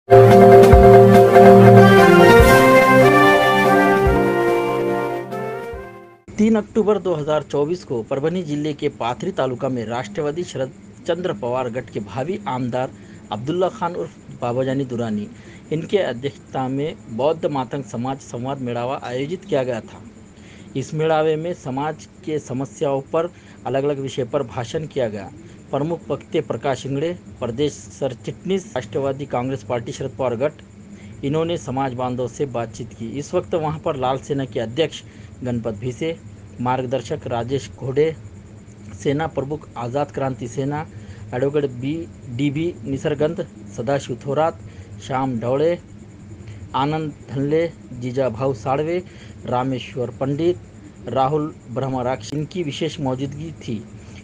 तीन अक्टूबर 2024 को परभणी जिले के पाथरी तालुका में राष्ट्रवादी शरद चंद्र पवार गढ़ के भावी आमदार अब्दुल्ला खान उर्फ बाबाजानी दुरानी इनके अध्यक्षता में बौद्ध मातंग समाज संवाद मेड़ावा आयोजित किया गया था। इस मेड़ावे में समाज के समस्याओं पर अलग अलग विषय पर भाषण किया गया। प्रमुख वक्ता प्रकाश इंगड़े, प्रदेश सर चिटनीस राष्ट्रवादी कांग्रेस पार्टी शरद पवार गढ़, इन्होंने समाज बांधवों से बातचीत की। इस वक्त वहां पर लाल सेना के अध्यक्ष गणपत भिसे, मार्गदर्शक राजेश घोड़े, सेना प्रमुख आज़ाद क्रांति सेना एडवोकेट डी.बी. निसर्गंध, सदाशिव थोरात, श्याम ढवळे, आनंद धनले, जीजाभाऊ साड़वे, रामेश्वर पंडित, राहुल ब्रह्मराक्ष इनकी विशेष मौजूदगी थी।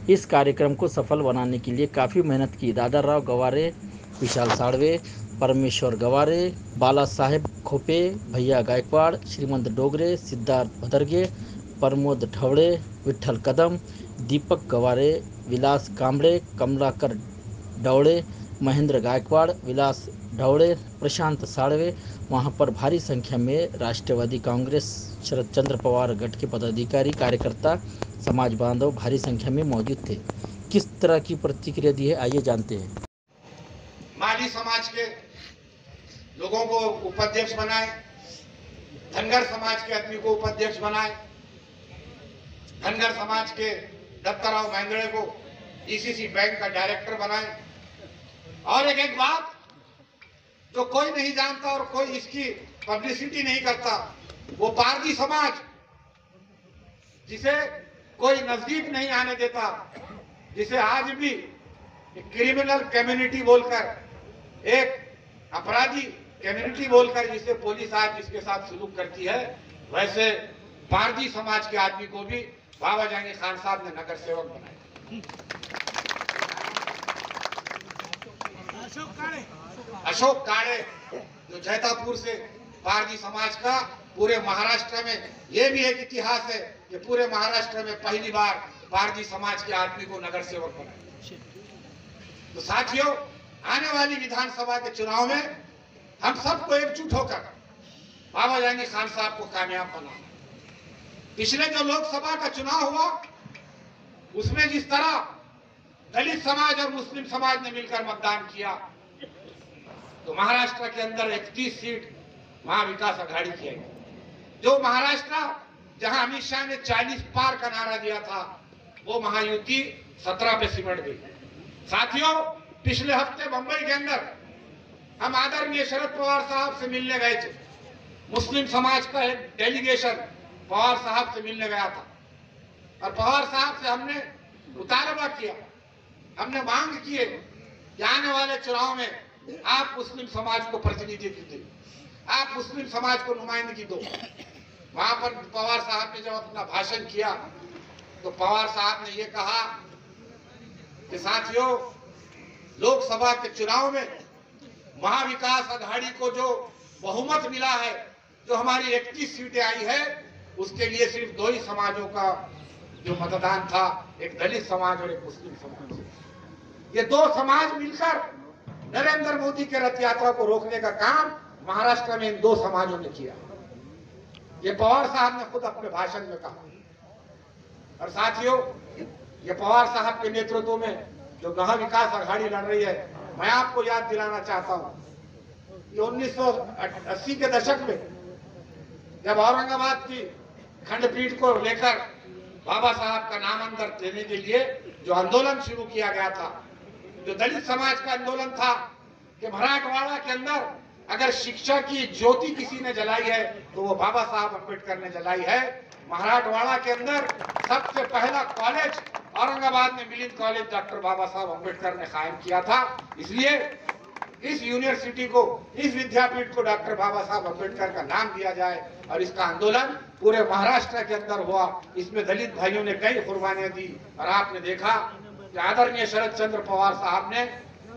इस कार्यक्रम को सफल बनाने के लिए काफ़ी मेहनत की दादाराव गवारे, विशाल साड़वे, परमेश्वर गवारे, बाला साहेब खोपे, भैया गायकवाड़, श्रीमंत डोगरे, सिद्धार्थ भदरगे, प्रमोद ढवड़े, विठल कदम, दीपक गवारे, विलास कांबड़े, कमलाकर ढवड़े, महेंद्र गायकवाड़, विलास ढवड़े, प्रशांत साड़वे, वहां पर भारी संख्या में राष्ट्रवादी कांग्रेस शरद चंद्र पवार गढ़ के पदाधिकारी, कार्यकर्ता, समाज बांधव भारी संख्या में मौजूद थे। किस तरह की प्रतिक्रिया दी है, आइए जानते हैं। माली समाज के लोगों को उपाध्यक्ष बनाए, धनगर समाज के आदमी को उपाध्यक्ष बनाए, धनगर समाज के दत्ताराव मैंगड़े को डीसीसी बैंक का डायरेक्टर बनाए। और एक बात जो कोई नहीं जानता और कोई इसकी पब्लिसिटी नहीं करता, वो पारधी समाज जिसे कोई नजदीक नहीं आने देता, जिसे आज भी क्रिमिनल कम्युनिटी बोलकर, एक अपराधी कम्युनिटी बोलकर जिसे पुलिस आज जिसके साथ सलूक करती है, वैसे पारधी समाज के आदमी को भी बाबाजानी खान साहब ने नगर सेवक बनाया। अशोक काड़े जो जैतापुर से पारधी समाज का पूरे महाराष्ट्र में, ये भी एक इतिहास है कि पूरे महाराष्ट्र में पहली बार पारधी समाज के आदमी को नगर सेवक बनाया। तो साथियों, आने वाली विधानसभा के चुनाव में हम सबको एकजुट होकर बाबाजानी खान साहब को कामयाब बनाना। पिछले जो लोकसभा का चुनाव हुआ उसमें जिस तरह दलित समाज और मुस्लिम समाज ने मिलकर मतदान किया, तो महाराष्ट्र के अंदर 31 सीट महाविकास आघाड़ी की है। जो महाराष्ट्र जहां अमित शाह ने 40 पार का नारा दिया था, वो महायुति 17 पे सिमट गई। साथियों, पिछले हफ्ते मुंबई के अंदर हम आदरणीय शरद पवार साहब से मिलने गए थे। मुस्लिम समाज का एक डेलीगेशन पवार साहब से मिलने गया था और पवार साहब से हमने मुतालबा किया, हमने मांग किए कि आने वाले चुनाव में आप मुस्लिम समाज को प्रतिनिधित्व दें, आप मुस्लिम समाज को नुमाइंदगी दो। वहां पर पवार साहब ने जब अपना भाषण किया तो पवार साहब ने ये कहा कि साथियों, लोकसभा के चुनाव में महाविकास आघाड़ी को जो बहुमत मिला है, जो हमारी 31 सीटें आई है, उसके लिए सिर्फ 2 ही समाजों का जो मतदान था, एक दलित समाज और एक मुस्लिम समाज। ये 2 समाज मिलकर नरेंद्र मोदी के रथ यात्रा को रोकने का काम महाराष्ट्र में इन 2 समाजों ने किया। ये पवार साहब ने खुद अपने भाषण में कहा। और साथियों, ये पवार साहब के नेतृत्व में जो महाविकास आघाड़ी लड़ रही है, मैं आपको याद दिलाना चाहता हूं कि 1980 के दशक में जब औरंगाबाद की खंडपीठ को लेकर बाबा साहब का नामांकन देने के लिए जो आंदोलन शुरू किया गया था, जो दलित समाज का आंदोलन था कि मराठवाड़ा के अंदर अगर शिक्षा की ज्योति किसी ने जलाई है तो वो बाबा साहब अम्बेडकर ने जलाई है। मराठवाड़ा के अंदर सबसे पहला कॉलेज औरंगाबाद में मिलिंद कॉलेज डॉक्टर बाबा साहब अम्बेडकर ने कायम किया था। इसलिए इस यूनिवर्सिटी को, इस विद्यापीठ को डॉक्टर बाबा साहब अम्बेडकर का नाम दिया जाए और इसका आंदोलन पूरे महाराष्ट्र के अंदर हुआ। इसमें दलित भाइयों ने कई कुर्बानियां दी और आपने देखा कि आदरणीय शरद चंद्र पवार साहब ने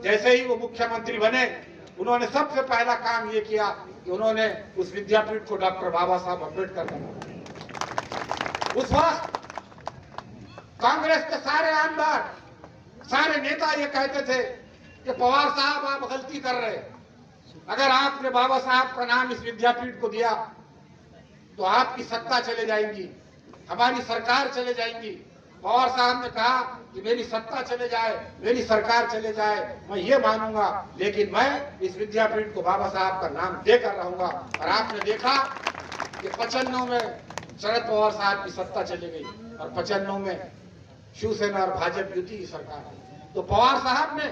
जैसे ही वो मुख्यमंत्री बने, उन्होंने सबसे पहला काम ये किया कि उन्होंने उस विद्यापीठ को डॉक्टर बाबा साहब अम्बेडकर बनाया। उस वक्त कांग्रेस के सारे आमदार, सारे नेता ये कहते थे कि पवार साहब आप गलती कर रहे, अगर आपने बाबा साहब का नाम इस विद्यापीठ को दिया तो आपकी सत्ता चले जाएंगी, हमारी सरकार चले जाएंगी। पवार साहब ने कहा कि मेरी सत्ता चले जाए, मेरी सरकार चले जाए, मैं ये मानूंगा, लेकिन मैं इस विद्यापीठ को बाबा साहब का नाम देकर रहूंगा। और आपने देखा कि 95 में शरद पवार साहब की सत्ता चली गई और 95 में शिवसेना और भाजपा युति की सरकार आई। तो पवार साहब ने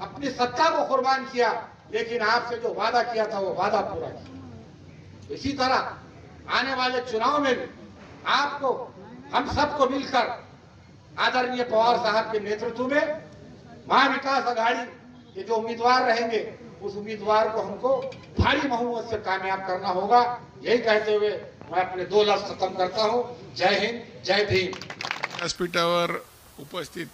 अपनी सत्ता को कुर्बान किया, लेकिन आपसे जो वादा किया था वो वादा पूरा किया। इसी तरह आने वाले चुनाव में भी आपको, हम सबको मिलकर आदरणीय पवार साहब के नेतृत्व में महाविकास आघाड़ी के जो उम्मीदवार रहेंगे उस उम्मीदवार को हमको भारी बहुमत से कामयाब करना होगा। यही कहते हुए मैं अपने 2 लफ्ज खत्म करता हूं। जय हिंद, जय भीम। व्यासपीठावर उपस्थित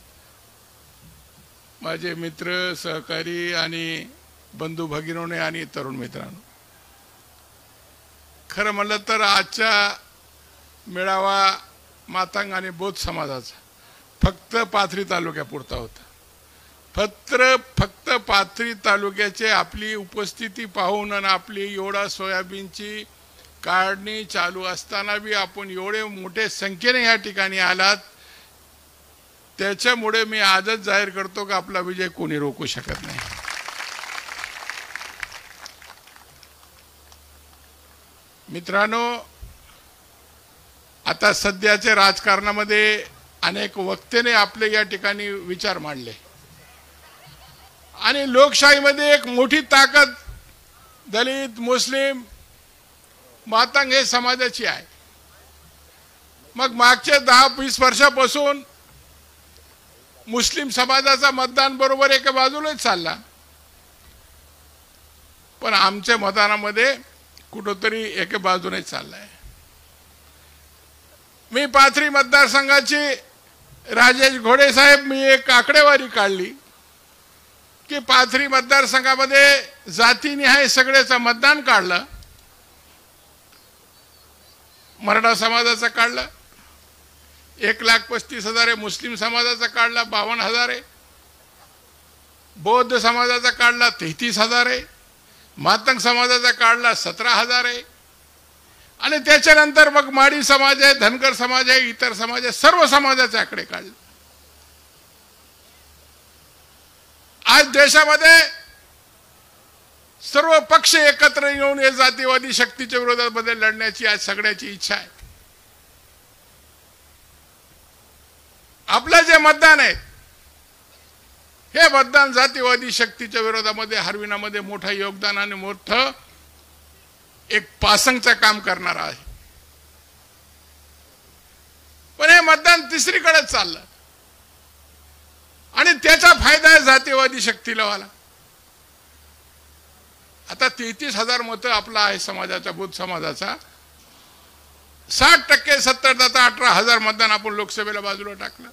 माझे मित्र, सहकारी आणि बंधू भगिनीने आणि तरुण मित्रांनो, खरं म्हणलं तर आजच्या मेळावा मातंग आणि बौद्ध समाजाचा फक्त पाथरी तालुक्यापुरता होता। फक्त पाथरी तालुक्याचे आपली उपस्थिती पाहून आणि आपली एवढा सोयाबीनची काढणी चालू असताना बी आपण एवढे मोठे संख्येने या ठिकाणी आलात, त्याच्यामुळे मी आजच जाहीर करतो की आपला विजय कोणी रोखू शकत नाही। मित्रांनो, आता सध्याच्या राजकारणामध्ये अनेक वक्त्याने आपले या ठिकाणी विचार मांडले आणि लोकशाहीमध्ये एक मोठी ताकद दलित, मुस्लिम, मातंग हे समाजाची आहे। मग मागच्या 10-20 वर्षापासून मुस्लिम समाजाचा मतदान बरोबर एका बाजूलाच चालला, पण आमच्या मतदानामध्ये कुठेतरी एका बाजूने चाललाय। मी पाथरी मतदारसंघाची राजेश घोडे साहेब, मी एक आकडेवारी काढली की पाथरी मतदारसंघामध्ये जातीनिहाय सगळ्याचं मतदान काढलं। मराठा समाजाचा काढला 1,35,000 आहे, मुस्लिम समाजाचा काढला 52,000 आहे, बौद्ध समाजाचा काढला 33,000 आहे, मातंग समाजाचा काढला 17,000 आहे आणि त्याच्यानंतर मग माडी समाज आहे, धनगर समाज आहे, इतर समाज आहे, सर्व समाजाचे आकडे काढले। आज देशामध्ये सर्व पक्ष एकत्र येऊन या जातीवादी शक्तीच्या विरोधात लढण्याची आज सगळ्याची इच्छा आहे। आपलं जे मतदान आहे हे मतदान जातीवादी शक्तीच्या विरोधामध्ये हरविण्यामध्ये मोठं योगदान आणि मोठं एक पासंगचं काम करणार आहे। पण हे मतदान तिसरीकडे चाललं आणि त्याचा फायदा आहे जातीवादी शक्तीला वाला। आता 33,000 मतं आपला आहे समाजाचा, बौद्ध समाजाचा 60% 70 18,000 मतदान आपण लोकसभेला बाजूला टाकलं।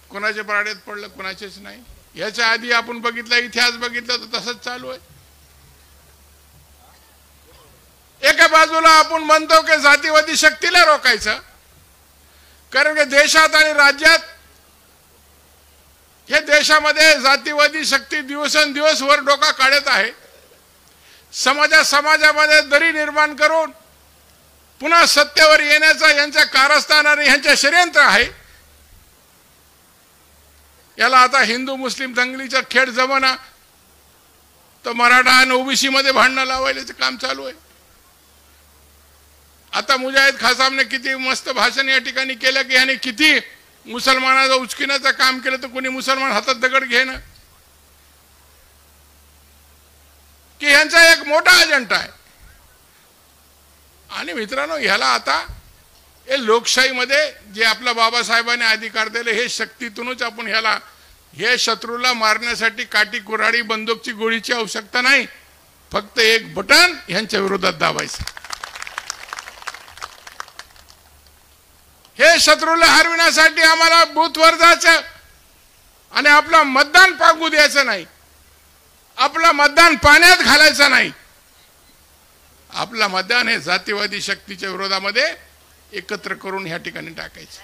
कोणाचे पारड्यात पडलं, कोणाचेच नाही। याच्या आधी आपण बघितलं, इतिहास बघितला तर तसंच चालू आहे। एका बाजूला आपण म्हणतो की जातीवादी शक्तीला रोखायचं, कारण की देशात आणि राज्यात हे देशामध्ये जातीवादी शक्ती दिवसेंदिवस वर डोका काढत आहे। समाजामध्ये दरी निर्माण करून पुन्हा सत्तेवर येण्याचा यांचा कारस्थान आणि यांचे षडयंत्र आहे। याला आता हिंदू मुस्लिम दंगलीचा खेळ जमाना, तर मराठा आणि ओबीसी मध्ये भांडणं लावायचं काम चालू आहे। आता मुजाहिद खासामने किती मस्त भाषण या ठिकाणी केलं की याने किती मुसलमानाचा उचकिण्याचं काम केलं, तर कोणी मुसलमान हातात दगड घेणं की यांचा एक मोठा अजेंडा आहे। आणि मित्रांनो, ह्याला आता हे लोकशाहीमध्ये जे आपल्या बाबासाहेबांनी अधिकार दिले हे शक्तीतूनच आपण ह्याला, हे शत्रूला मारण्यासाठी काठी कुऱ्हाडी बंदूकची गोळीची आवश्यकता नाही, फक्त एक बटन यांच्या विरोधात दाबायचं। हे शत्रूला हरविण्यासाठी आम्हाला बूथवर जायचं आणि आपलं मतदान पांगू द्यायचं नाही, आपलं मतदान पाण्यात घालायचं नाही। आपलं मतदान हे जातीवादी शक्तीच्या विरोधामध्ये एकत्र करून ह्या ठिकाणी टाकायचं।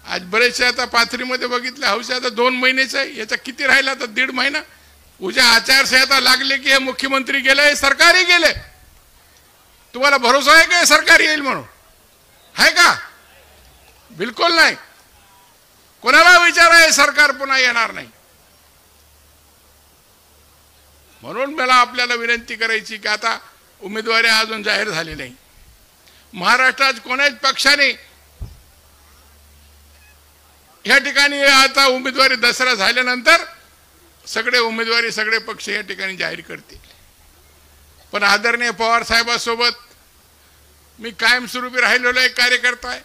आज बरेचसे आता पाथरीमध्ये बघितलं, हौसे आता 2 महिन्याचं आहे, याचा किती राहिला तर 1.5 महिना, उद्या आचारसंहिता लागली की हे मुख्यमंत्री गेले, हे सरकारही गेले. तुम्हाला भरोसा आहे का हे सरकार येईल म्हणून? आहे का? बिलकुल नाही. कोणाला विचारा, हे सरकार पुन्हा येणार नाही. म्हणून मला आपल्याला विनंती करायची की आता उमेदवारी अजून जाहीर झाली नाही. महाराष्ट्रात कोणाच पक्षाने या ठिकाणी आता उमेदवारी दसरा झाल्यानंतर सगळे उमेदवारी सगळे पक्ष या ठिकाणी जाहीर करतील. पण आदरणीय पवार साहेबांसोबत मी कायमस्वरूपी राहिलेलो एक कार्यकर्ता आहे.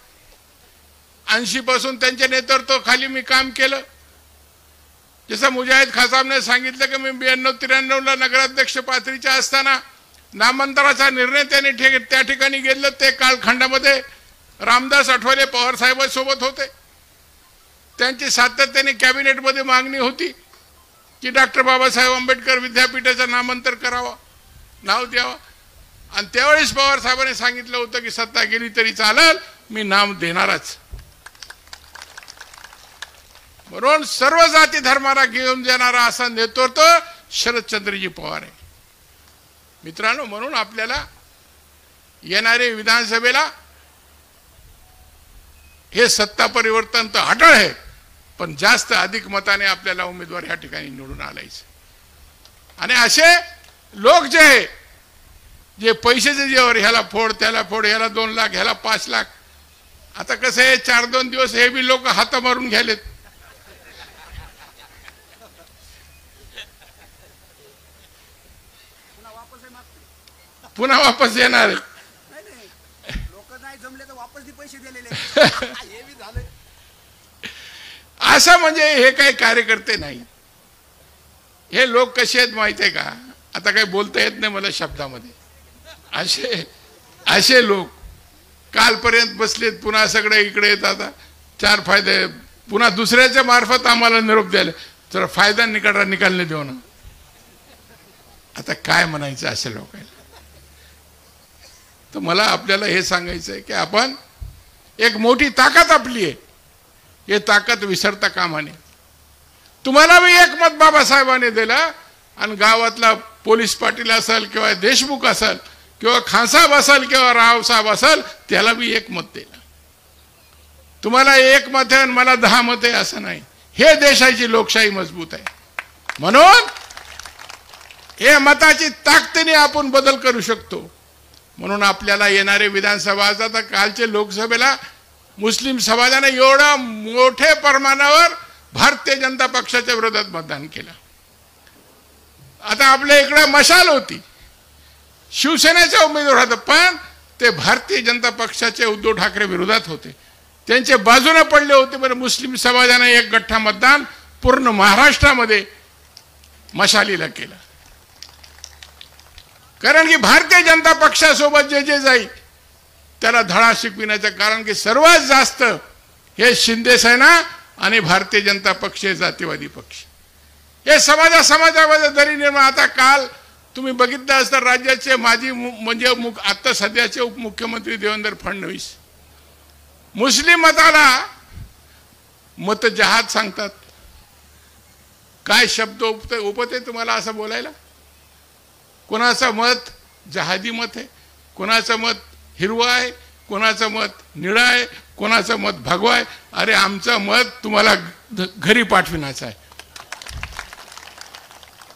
80 पासून त्यांच्या नेतृत्वाखाली मी काम केलं. जसं मुजाहिद खासामने सांगितलं की मी 92-93 ला नगराध्यक्ष पाथरीच्या असताना नामांतराचा निर्णय त्यांनी त्या ठिकाणी घेतला. ते कालखंडामध्ये रामदास आठवले पवार साहेबांसोबत होते. त्यांची सातत्याने कॅबिनेटमध्ये मागणी होती की डॉक्टर बाबासाहेब आंबेडकर विद्यापीठाचं नामांतर करावं, नाव द्यावं. आणि त्यावेळेस पवार साहेबांनी सांगितलं होतं की सत्ता गेली तरी चालेल, मी नाव देणारच. म्हणून सर्व जाती धर्माला घेऊन जाणारा असं नेतृत्व शरदचंद्रजी पवार आहे. मित्रांनो, म्हणून आपल्याला येणारे विधानसभेला हे सत्ता परिवर्तन तर अटळ आहे, पण जास्त अधिक मताने आपल्याला उमेदवार या ठिकाणी निवडून आलायचे. आणि असे लोक जे आहे, जे पैशाचे जेवर ह्याला फोड त्याला फोड, ह्याला 2 लाख ह्याला 5 लाख, आता कसं आहे 4-2 दिवस हे बी लोक हात मारून घ्यालेत. पुन्हा वापस येणार आहे. लोक नाही जमले तर वापस पैसे दिलेले. असं म्हणजे हे काही कार्यकर्ते नाही. हे लोक कसे आहेत माहिती आहे का? आता काही बोलता येत नाही मला शब्दामध्ये. असे लोक कालपर्यंत बसलेत, पुन्हा सगळे इकडे येतात. 4 फायदे पुन्हा दुसऱ्याच्या मार्फत आम्हाला निरोप द्यायला, तर फायदा निकालने देऊ ना. आता काय म्हणायचं असे लोक आहे. तर मला आपल्याला हे सांगायचं आहे की आपण एक मोठी ताकद आपली आहे, हे ताकद विसरता कामा नये. तुम्हाला मी एक मत बाबासाहेबांनी दिलं आणि गावातला पोलीस पाटील असेल किंवा देशमुख असेल किंवा खानसाहेब असेल किंवा रावसाहेब असेल, त्याला मी एक मत दिलं. तुम्हाला एक मत आहे आणि मला 10 मत आहे असं नाही. हे देशाची लोकशाही मजबूत आहे. म्हणून हे मताची ताकदीने आपण बदल करू शकतो. म्हणून आपल्याला येणारे विधानसभा, आता कालच्या लोकसभेला मुस्लिम समाजाने एवढा मोठ्या प्रमाणावर भारतीय जनता पक्षाच्या विरोधात मतदान केलं. आता आपल्या इकडे मशाल होती, शिवसेनेचा उमेदवार होता, पण ते भारतीय जनता पक्षाचे उद्धव ठाकरे विरोधात होते, त्यांचे बाजूने पडले होते. पण मुस्लिम समाजाने एक गठ्ठा मतदान पूर्ण महाराष्ट्रामध्ये मशालीला केलं. कारण की भारतीय जनता पक्षासोबत जे जाईल त्याला धडा शिकविण्याचं, कारण की सर्वात जास्त हे शिंदे सेना आणि भारतीय जनता पक्ष हे जातीवादी पक्ष, हे समाजामध्ये दरी निर्माण. आता काल तुम्ही बघितलं असतं राज्याचे माजी म्हणजे आता सध्याचे उपमुख्यमंत्री देवेंद्र फडणवीस मुस्लिम मताला मत जहाद सांगतात. काय शब्द उपते तुम्हाला असं बोलायला? कोणाचं मत जहादी मत आहे, कोणाचं मत हिरवा आहे, कोणाचं मत निळा आहे, कोणाचं मत भगवा आहे. अरे आमचं मत तुम्हाला घरी पाठविण्याचं आहे.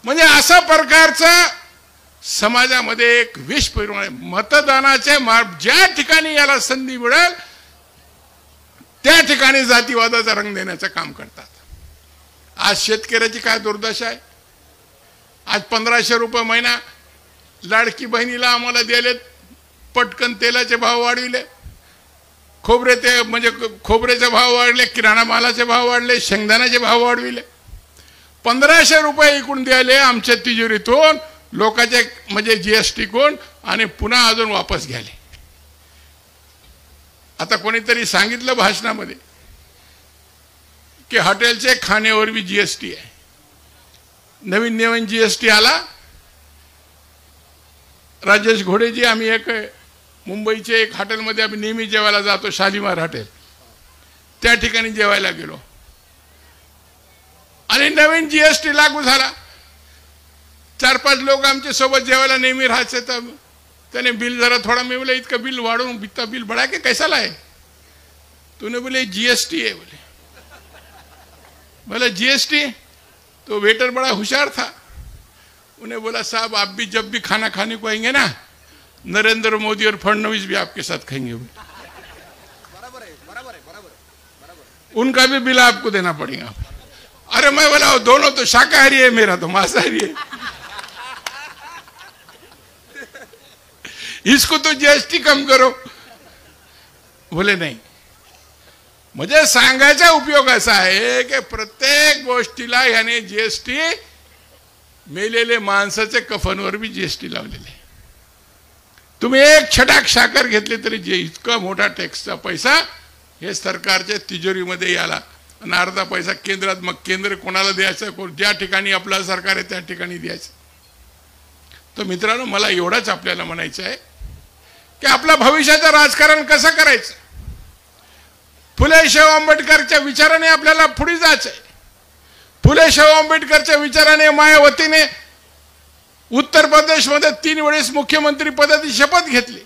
म्हणजे अशा प्रकारचं समाजामध्ये एक विष परिमाण आहे. मतदानाचे ज्या ठिकाणी याला संधी मिळेल त्या ठिकाणी जातीवादाचा रंग देण्याचं काम करतात. आज शेतकऱ्याची काय दुर्दशा आहे. आज 1500 रुपये महिना लाडकी बहिणीला आम्हाला दिलेत, पटकन तेलाचे भाव वाढविले, खोबरेचे भाव वाढले, किराणा मालाचे भाव वाढले, शेंगदाण्याचे भाव वाढविले. 1500 रुपये इकडून द्यायले आमच्या तिजोरीतून लोकांचे म्हणजे जीएसटी कोण आणि पुन्हा अजून वापस घ्यायले. आता कोणीतरी सांगितलं भाषणामध्ये की हॉटेलचे खाण्यावर भी जीएसटी आहे. नवीन जीएसटी आला. राजेश घोडेजी, आम्ही एक मुंबईचे एक हॉटेलमध्ये आम्ही नेहमी जेवायला जातो, शालीमार हॉटेल, त्या ठिकाणी जेवायला गेलो आणि नवीन जीएसटी लागू झाला. 4-5 लोक आमच्या सोबत जेवायला नेहमी राहायचे. तर त्याने बिल जरा थोड़ा, मैं बोले इसका बिल वाढून इतना बिल बढ़ा के कैसा लाए? तूने बोले जीएसटी है. बोले जीएसटी? तो वेटर बड़ा होशियार था, उन्हें बोला साहब आप भी जब भी खाना खाने को आएंगे ना, नरेंद्र मोदी और फडणवीस भी आपके साथ खाएंगे. बराबर है, बराबर है, बराबर बराबर. उनका भी बिल आपको देना पड़ेगा. अरे मैं बोला दोनों तो शाकाहारी है, मेरा तो मांसाहारी है. इसको तो जीएसटी कम करो. बोले नहीं. म्हणजे सांगायचा उपयोग असा आहे की प्रत्येक गोष्टीला याने जीएसटी, मेलेले माणसाचे कफनवर भी जीएसटी लावलेले. तुम्ही एक छटाक साखर घेतली तरी जे इतका मोठा टॅक्सचा पैसा हे सरकारच्या तिजोरीमध्ये याला, आणि अर्धा पैसा केंद्रात. मग केंद्र कोणाला द्यायचं, ज्या ठिकाणी आपलं सरकार आहे त्या ठिकाणी द्यायचं. तर मित्रांनो, मला एवढंच आपल्याला म्हणायचं आहे की आपल्या भविष्याचं राजकारण कसं करायचं. फुले शाहू आंबेडकरच्या विचाराने आपल्याला पुढे जायचंय. फुले शाहू आंबेडकरच्या विचाराने मायावतीने उत्तर प्रदेशमध्ये 3 वेळेस मुख्यमंत्री पदाची शपथ घेतली.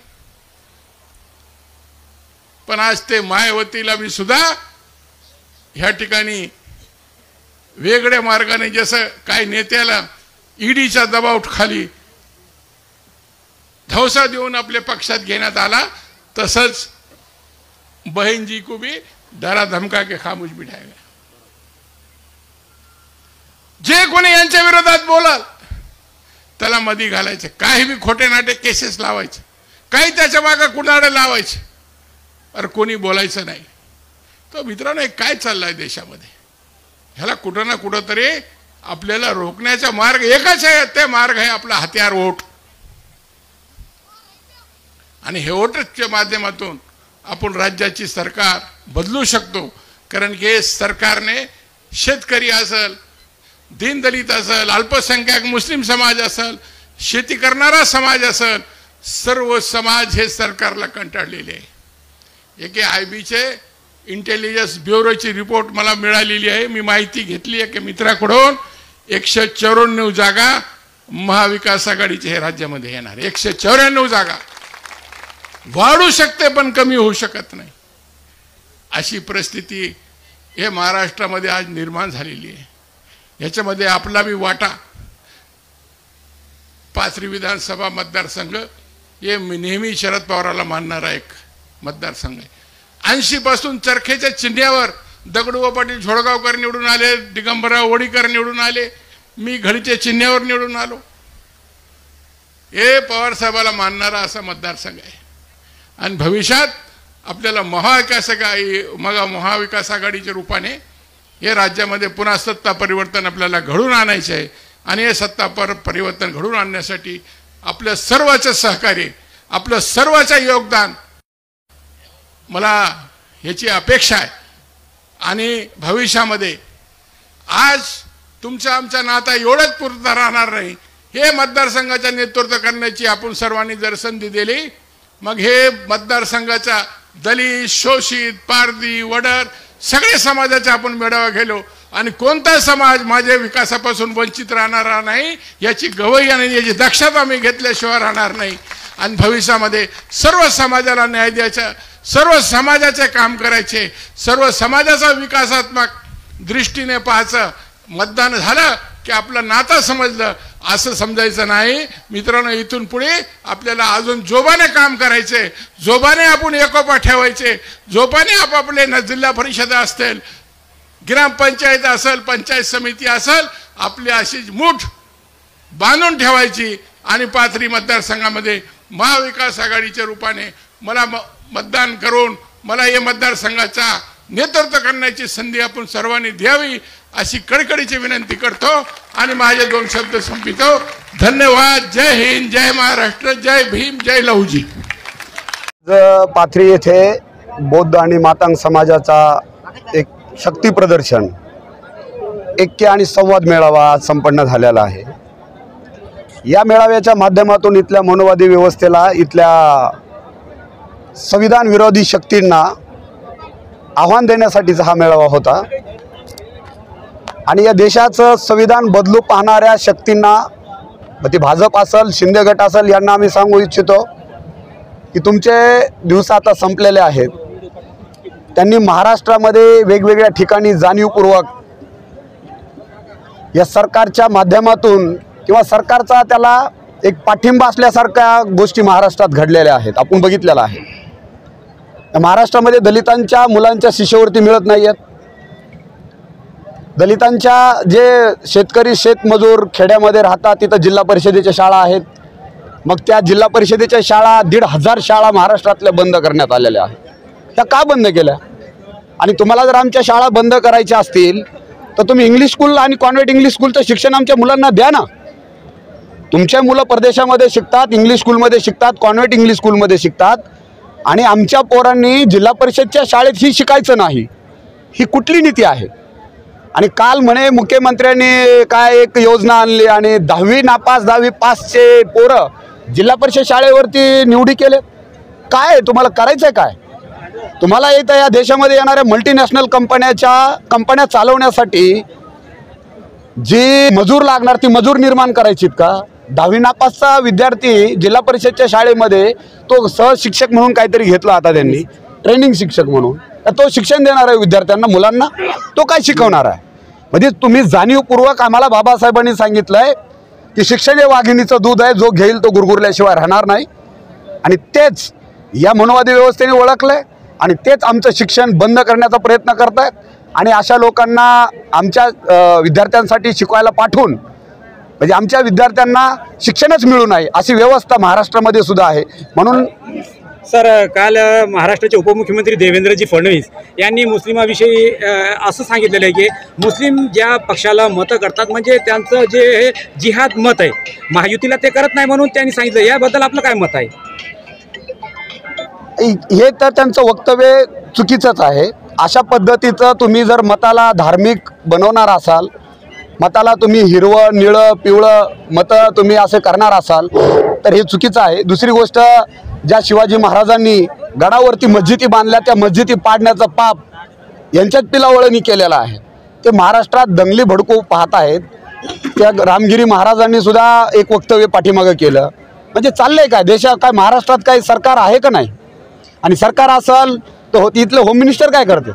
पण आज ते मायावतीला भी सुद्धा ह्या ठिकाणी वेगळ्या मार्गाने, जसं काय नेत्याला ईडीच्या दबाव खाली धौसा देऊन आपल्या पक्षात घेण्यात आला, तसंच बहन जी को भी डरा धमका के खामोश बिठाया गया. जे कोणी यांच्या विरोधात बोलाल त्याला मध्ये घालायचे, काही भी खोटे नाटे केसेस लावायचे, काही त्याच्या मागे कुणाडे लावायचे, अरे कोणी बोलायचं नाही. तो मित्रांनो, काय चाललंय देशामध्ये, ह्याला कुठं ना कुठं तरी आपल्याला रोखण्याचा मार्ग एकच आहे. ते मार्ग आहे आपला हत्यार वोट. आणि हे वोटच्या माध्यमातून आपण राज्याची सरकार बदलू शकतो. कारण की सरकारने शेतकरी असेल, दीनदलित असेल, अल्पसंख्याक मुस्लिम समाज असेल, शेती करणारा समाज असेल, सर्व समाज हे सरकारला कंटाळलेले आहे. एके आयबीचे इंटेलिजन्स ब्युरोची रिपोर्ट मला मिळालेली आहे. मी माहिती घेतली आहे की मित्राकडून 194 जागा महाविकास आघाडीचे हे राज्यामध्ये येणार. 194 जागा वाढू शकते पण कमी होऊ शकत नाही, अशी परिस्थिती हे महाराष्ट्रामध्ये आज निर्माण झालेली आहे. याच्यामध्ये आपला भी वाटा. पाथरी विधानसभा मतदारसंघ हे नेहमी शरद पवाराला मानणारा एक मतदारसंघ आहे. 80 पासून चरखेच्या चिन्हावर दगडूबा पाटील झोडगावकर निवडून आले, दिगंबरराव वडीकर निवडून आले, मी घडीच्या चिन्हावर निवडून आलो. हे पवार साहेबाला मानणारा असा मतदारसंघ आहे. आणि भविष्यात आपल्याला महाविकास आघाडीच्या रूपाने हे राज्यामध्ये पुन्हा सत्ता परिवर्तन आपल्याला घडून आणायचे आहे. आणि हे सत्ता परिवर्तन घडून आणण्यासाठी आपल्या सर्वांचे सहकार्य, आपलं सर्वांचे योगदान मला याची अपेक्षा आहे. आणि भविष्यामध्ये आज तुमच्या आमच्या नाता एवढंच पुरता राहणार नाही. हे मतदारसंघाचे नेतृत्व करण्याची आपण सर्वांनी जर संधी दिली, मग हे मतदारसंघाचा दलित, शोषित, पारधी, वडर सगळे समाजाचे आपण मेळावा गेलो आणि कोणता समाज माझ्या विकासापासून वंचित राहणार नाही याची गवाही आणि याची दक्षता मी घेतल्याशिवाय राहणार नाही. आणि भविष्यामध्ये सर्व समाजाला न्याय द्यायचा, सर्व समाजाचे काम करायचे, सर्व समाजाचा विकासात्मक दृष्टीने पाहायचं. मतदान झालं की आपलं नातं समजलं असं समजायचं नाही. मित्रांनो, इथून पुढे आपल्याला अजून जोबाने काम करायचे, जोबाने आपण एकोपा ठेवायचे, जोबाने आपापले जिल्हा परिषद असतील, ग्रामपंचायत असेल, पंचायत समिती असेल, आपली अशी मूठ बांधून ठेवायची. आणि पाथरी मतदारसंघामध्ये महाविकास आघाडीच्या रूपाने मला मतदान करून मला या मतदारसंघाचा नेतृत्व करण्याची संधी आपण सर्वांनी द्यावी अशी कळकळीची विनंती करतो आणि माझे 2 शब्द संपवितो. धन्यवाद. जय हिंद, जय महाराष्ट्र, जय भीम, जय लहुजी. पाथरी येथे बौद्ध आणि मातंग समाजाचा एक शक्ती प्रदर्शन, ऐक्य आणि संवाद मेळावा संपन्न झालेला आहे. या मेळाव्याच्या माध्यमातून इथल्या मनोवादी व्यवस्थेला, इथल्या संविधान विरोधी शक्तींना आव्हान देण्यासाठीचा हा मेळावा होता. आणि या देशाचं संविधान बदलू पाहणाऱ्या शक्तींना मग ती भाजप असेल, शिंदे गट असेल, यांना आम्ही सांगू इच्छितो की तुमचे दिवस आता संपलेले आहेत. त्यांनी महाराष्ट्रामध्ये वेगवेगळ्या ठिकाणी जाणीवपूर्वक या सरकारच्या माध्यमातून किंवा सरकारचा त्याला एक पाठिंबा असल्यासारख्या गोष्टी महाराष्ट्रात घडलेल्या आहेत, आपण बघितलेलं आहे. महाराष्ट्रामध्ये दलितांच्या मुलांच्या शिष्यवृत्ती मिळत नाही आहेत. दलितांच्या जे शेतकरी शेतमजूर खेड्यामध्ये राहतात तिथं जिल्हा परिषदेच्या शाळा आहेत. मग त्या जिल्हा परिषदेच्या शाळा 1,500 शाळा महाराष्ट्रातल्या बंद करण्यात आलेल्या आहेत. त्या का बंद केल्या? आणि तुम्हाला जर आमच्या शाळा बंद करायच्या असतील तर तुम्ही इंग्लिश स्कूल आणि कॉन्व्हेंट इंग्लिश स्कूलचं शिक्षण आमच्या मुलांना द्या ना. तुमच्या मुलं परदेशामध्ये शिकतात, इंग्लिश स्कूलमध्ये शिकतात, कॉन्व्हेंट इंग्लिश स्कूलमध्ये शिकतात आणि आमच्या पोरांनी जिल्हा परिषदच्या शाळेत ही शिकायचं नाही. ही कुठली नीती आहे? आणि काल म्हणे मुख्यमंत्र्यांनी काय एक योजना आणली आणि 10वी नापास 10वी पासचे पोरं जिल्हा परिषद शाळेवरती निवडी केले. काय तुम्हाला करायचं आहे? काय तुम्हाला येतं या देशामध्ये येणाऱ्या मल्टीनॅशनल कंपन्या चालवण्यासाठी जी मजूर लागणार ती मजूर निर्माण करायचीत का? 10वी नापासचा विद्यार्थी जिल्हा परिषदच्या शाळेमध्ये तो सहशिक्षक म्हणून काहीतरी घेतला आता त्यांनी, ट्रेनिंग शिक्षक म्हणून. तो शिक्षण देणार आहे विद्यार्थ्यांना, मुलांना? तो काय शिकवणार आहे? म्हणजे तुम्ही जाणीवपूर्वक आम्हाला बाबासाहेबांनी सांगितलंय की शिक्षण हे वाघिणीचं दूध आहे, जो घेईल तो गुरगुरल्याशिवाय राहणार नाही. आणि तेच या मनोवादी व्यवस्थेने ओळखलंय आणि तेच आमचं शिक्षण बंद करण्याचा प्रयत्न करतायत. आणि अशा लोकांना आमच्या विद्यार्थ्यांसाठी शिकवायला पाठवून म्हणजे आमच्या विद्यार्थ्यांना शिक्षणच मिळू नये अशी व्यवस्था महाराष्ट्रामध्ये सुद्धा आहे. म्हणून सर, काल महाराष्ट्राचे उपमुख्यमंत्री देवेंद्रजी फडणवीस यांनी मुस्लिमाविषयी असं सांगितलेलं आहे की मुस्लिम ज्या पक्षाला मतं करतात म्हणजे त्यांचं जे जिहाद मत आहे महायुतीला ते करत नाही म्हणून त्यांनी सांगितलं. याबद्दल आपलं काय मत आहे? हे तर त्यांचं वक्तव्य चुकीचंच आहे. अशा पद्धतीचं तुम्ही जर मताला धार्मिक बनवणार असाल, मताला तुम्ही हिरवं निळं पिवळं मतं तुम्ही असे करणार असाल तर हे चुकीचं आहे. दुसरी गोष्ट, ज्या शिवाजी महाराजांनी गडावरती मस्जिदी बांधल्या त्या मस्जिदी पाडण्याचं पाप यांच्यात पिलावळणी केलेलं आहे. ते महाराष्ट्रात दंगली भडकू पाहत आहेत. त्या रामगिरी महाराजांनी सुद्धा एक वक्तव्य पाठीमागं केलं. म्हणजे चाललंय काय देशात? काय महाराष्ट्रात काही सरकार आहे का नाही? आणि सरकार असेल तर इथलं होम मिनिस्टर काय करते?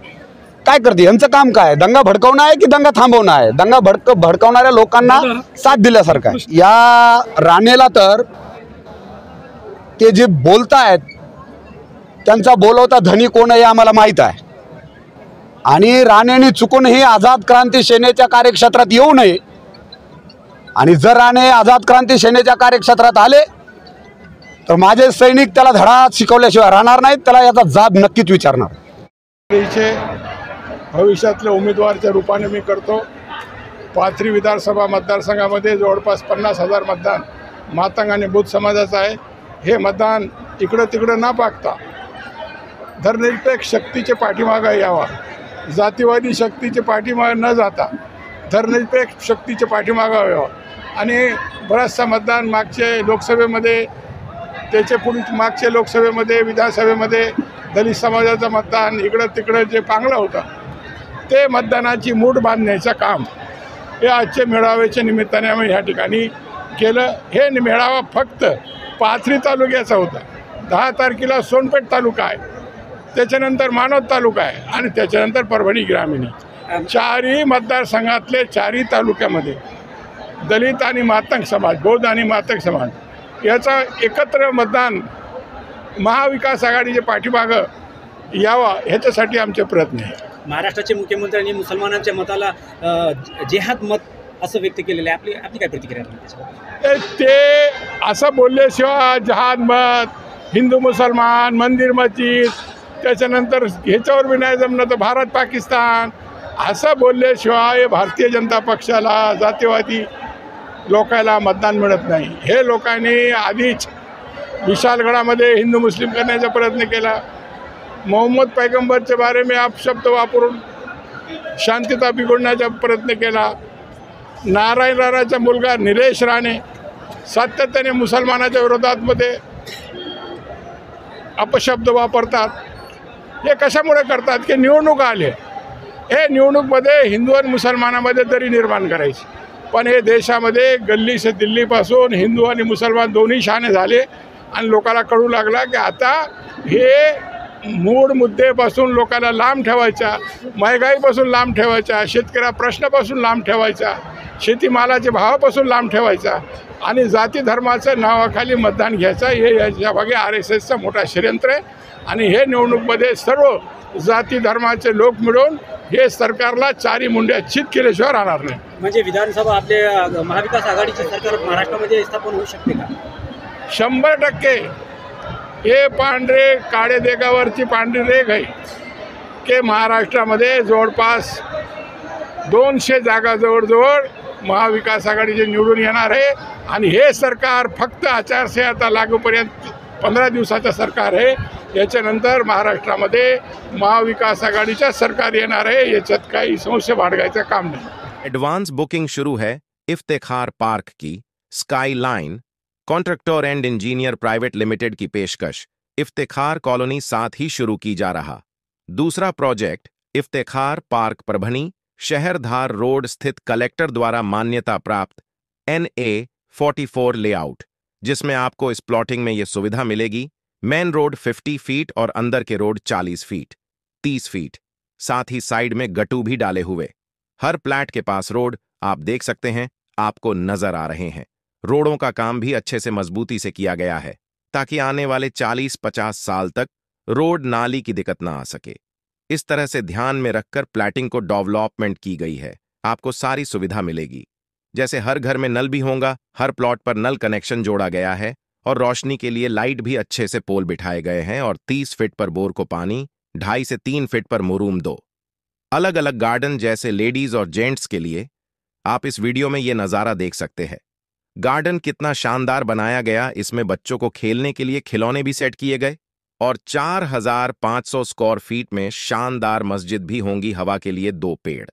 यांचं काम काय? दंगा भडकवणं आहे की दंगा थांबवणं आहे? दंगा भडकवणाऱ्या लोकांना साथ दिल्यासारखं आहे. या राणेला तर ते जे बोलतायत त्यांचा बोलवता धनी कोण आहे आम्हाला माहीत आहे. आणि राणेने चुकूनही आझाद क्रांती सेनेच्या कार्यक्षेत्रात येऊ नये. आणि जर राणे आझाद क्रांती सेनेच्या कार्यक्षेत्रात आले तर माझे सैनिक त्याला धडा शिकवल्याशिवाय राहणार नाहीत. त्याला याचा जाब नक्कीच विचारणार. भविष्यातल्या उमेदवारच्या रूपाने मी करतो. पाथरी विधानसभा मतदारसंघामध्ये जवळपास 50,000 मतदान मातंग आणि बौद्ध समाजाचं आहे. हे मतदान इकडं तिकडं न पाहता धर्मनिरपेक्ष शक्तीचे पाठीमागं यावा. जातीवादी शक्तीचे पाठीमागं न जाता धर्मनिरपेक्ष शक्तीचे पाठीमागं यावा. आणि बराचसा मतदान मागचे लोकसभेमध्ये त्याचे पुढे मागच्या लोकसभेमध्ये विधानसभेमध्ये दलित समाजाचं मतदान इकडं तिकडं जे पांगलं होतं ते मतदानाची मूठ बांधण्याचं काम हे आजच्या मेळाव्याच्या निमित्ताने आम्ही ह्या ठिकाणी केलं. हे मेळावा फक्त पाथरी तालुक्याचा होता. 10 तारखेला सोनपेठ तालुका आहे, त्याच्यानंतर मानवत तालुका आहे आणि त्याच्यानंतर परभणी ग्रामीण आहे. 4ही मतदारसंघातले 4ही तालुक्यामध्ये दलित आणि मातंग समाज, बौद्ध आणि मातंग समाज याचा एकत्र मतदान महाविकास आघाडीच्या पाठीमागं यावा ह्याच्यासाठी आमचे प्रयत्न आहे. महाराष्ट्राचे मुख्यमंत्र्यांनी मुसलमानांच्या मताला जिहाद मत असं व्यक्त केलेलं आहे. आपली काय प्रतिक्रिया आहे? ते असं बोलल्याशिवाय जहाद मत, हिंदू मुसलमान, मंदिर मस्जिद, त्याच्यानंतर ह्याच्यावर बी नाही जमलं तर भारत पाकिस्तान असं बोलल्याशिवाय भारतीय जनता पक्षाला जातीवादी लोकांना मतदान मिळत नाही. हे लोकांनी आधीच विशालगडामध्ये हिंदू मुस्लिम करण्याचा प्रयत्न केला. मोहम्मद पैगंबरच्या बारे में अपशब्द वापरून शांतता बिघडण्याचा प्रयत्न केला. नारायण राणाचा मुलगा निलेश राणे सातत्याने मुसलमानाच्या विरोधात अपशब्द वापरतात. हे कशामुळे करतात की निवडणूक आले, हे निवडणूकमध्ये हिंदू आणि मुसलमानामध्ये दरी निर्माण करायची. पण हे देशामध्ये गल्ली से दिल्लीपासून हिंदू आणि मुसलमान दोन्ही शहाणे झाले आणि लोकांना कळू लागला की आता हे मूळ मुद्देपासून लोकांना लांब ठेवायचा, महागाईपासून लांब ठेवायचा, शेतकऱ्या प्रश्नापासून लांब ठेवायचा, शेतीमालाच्या भावापासून लांब ठेवायचा आणि जाती धर्माच्या नावाखाली मतदान घ्यायचा, हे याच्यामागे RSSचा मोठा षडयंत्र आहे. आणि हे निवडणूकमध्ये सर्व जाती धर्माचे लोक मिळून हे सरकारला चारी मुंड्या चित केल्याशिवाय राहणार नाही. म्हणजे विधानसभा आपले महाविकास आघाडीचे सरकार महाराष्ट्रामध्ये स्थापन होऊ शकते का? 100% हे पांढरे काळे देगावरची पांढरी रेघ आहे की महाराष्ट्रामध्ये जवळपास 200 जागा जवळजवळ महाविकास आघाडीचे निवडून येणार आहे. आणि हे सरकार फक्त आचारसंहिता लागूपर्यंत 15 दिवसाचं सरकार आहे. याच्यानंतर महाराष्ट्रामध्ये महाविकास आघाडीचं सरकार येणार आहे. याच्यात काही संशय बाळगायचं काम नाही. एडवांस बुकिंग शुरू है इफ्तिखार पार्क की. Sky line contractor and engineer private limited की पेशकश इफ्तिखार कॉलोनी साथ ही शुरू की जा रहा. दूसरा प्रोजेक्ट इफ्तिखार पार्क परभनी शहरधार रोड स्थित कलेक्टर द्वारा मान्यता प्राप्त NA-44 लेआउट, जिसमें आपको इस प्लॉटिंग में यह सुविधा मिलेगी. मेन रोड 50 फीट और अंदर के रोड 40 फीट 30 फीट, साथ ही साइड में गटू भी डाले हुए. हर प्लैट के पास रोड आप देख सकते हैं, आपको नजर आ रहे हैं. रोडों का काम भी अच्छे से मजबूती से किया गया है ताकि आने वाले 40-50 साल तक रोड नाली की दिक्कत ना आ सके. इस तरह से ध्यान में रखकर प्लैटिंग को डेवलपमेंट की गई है. आपको सारी सुविधा मिलेगी. जैसे हर घर में नल भी होगा, हर प्लॉट पर नल कनेक्शन जोड़ा गया है और रोशनी के लिए लाइट भी अच्छे से पोल बिठाए गए हैं. और 30 फीट पर बोर को पानी, 2.5 से 3 फीट पर मुरूम 2. अलग अलग गार्डन जैसे लेडीज और जेंट्स के लिए आप इस वीडियो में ये नज़ारा देख सकते हैं. गार्डन कितना शानदार बनाया गया. इसमें बच्चों को खेलने के लिए खिलौने भी सेट किए गए और 4500 स्क्वायर फीट में शानदार मस्जिद भी होंगी. हवा के लिए 2 पेड़.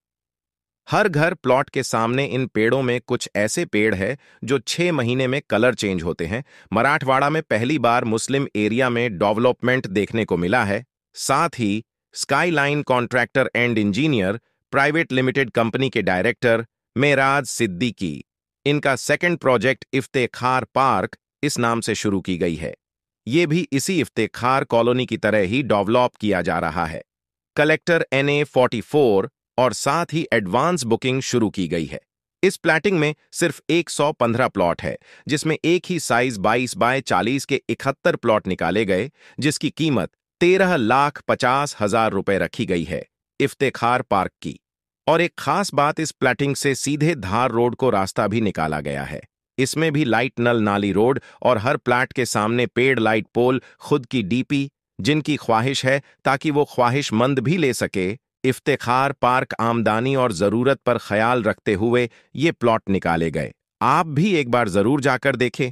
हर घर प्लॉट के सामने इन पेड़ों में कुछ ऐसे पेड़ है जो 6 महीने में कलर चेंज होते हैं. मराठवाड़ा में पहली बार मुस्लिम एरिया में डेवलपमेंट देखने को मिला है. साथ ही Skyline contractor and engineer private limited company के डायरेक्टर मेराज सिद्दीकी, इनका सेकंड प्रोजेक्ट इफ्तिखार पार्क इस नाम से शुरू की गई है. ये भी इसी इफ्तिखार कॉलोनी की तरह ही डेवलप किया जा रहा है. कलेक्टर NA-44 और साथ ही एडवांस बुकिंग शुरू की गई है. इस प्लैटिंग में सिर्फ 115 प्लॉट है, जिसमें एक ही साइज 22 बाय 40 के 71 प्लॉट निकाले गए, जिसकी कीमत 13,50,000 रुपए रखी गई है इफ्तिखार पार्क की. और एक खास बात, इस प्लैटिंग से सीधे धार रोड को रास्ता भी निकाला गया है. इसमें भी लाइट नल नाली रोड और हर प्लैट के सामने पेड़ लाइट पोल, खुद की DP, जिनकी ख्वाहिश है ताकि वो ख्वाहिशमंद भी ले सके. इफ्तिखार पार्क आमदनी और जरूरत पर ख्याल रखते हुए ये प्लॉट निकाले गए. आप भी एक बार जरूर जाकर देखें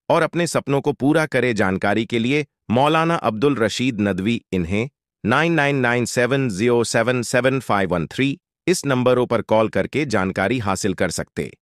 और अपने सपनों को पूरा करें. जानकारी के लिए मौलाना अब्दुल रशीद नदवी, इन्हें 9997077513 इस नंबरों पर कॉल करके जानकारी हासिल कर सकते.